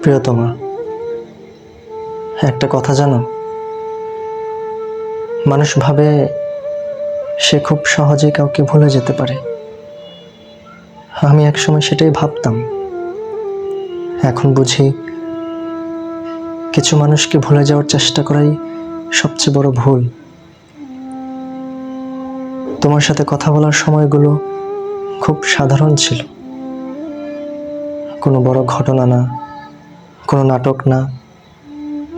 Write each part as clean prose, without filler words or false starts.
প্রিয়তমা, একটা কথা জানো, মানুষ ভাবে সে খুব সহজেই কাউকে ভুলে যেতে পারে। আমি একসময় সেটাই ভাবতাম। এখন বুঝি কিছু মানুষকে ভুলে যাওয়ার চেষ্টা করাই সবচেয়ে বড় ভুল। তোমার সাথে কথা বলার সময়গুলো খুব সাধারণ ছিল, কোনো বড় ঘটনা না, কোনো নাটক না,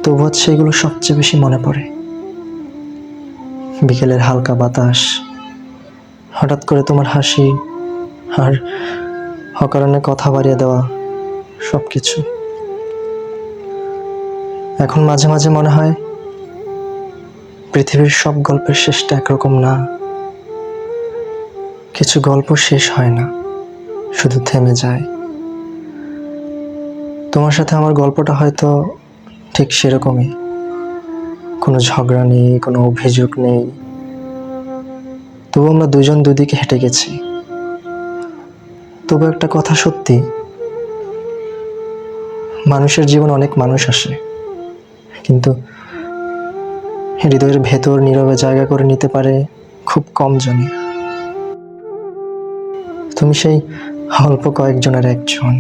তবুও সেগুলো সবচেয়ে বেশি মনে পড়ে। বিকেলের হালকা বাতাস, হঠাৎ করে তোমার হাসি, আর অকারণে কথা বাড়িয়ে দেওয়া, সবকিছু। এখন মাঝে মাঝে মনে হয় পৃথিবীর সব গল্পের শেষটা একরকম না। কিছু গল্প শেষ হয় না, শুধু থেমে যায়। তোমার সাথে আমার গল্পটা হয়তো ঠিক সেরকমই। কোনো ঝগড়া নেই, কোনো অভিযোগ নেই, তবু আমরা দুজন দুদিকে হেঁটে গেছি। তবু একটা কথা সত্যি, মানুষের জীবন অনেক মানুষ আসে, কিন্তু হৃদয়ের ভেতর নীরবে জায়গা করে নিতে পারে খুব কম জনই। তুমি সেই অল্প কয়েকজনের একজন।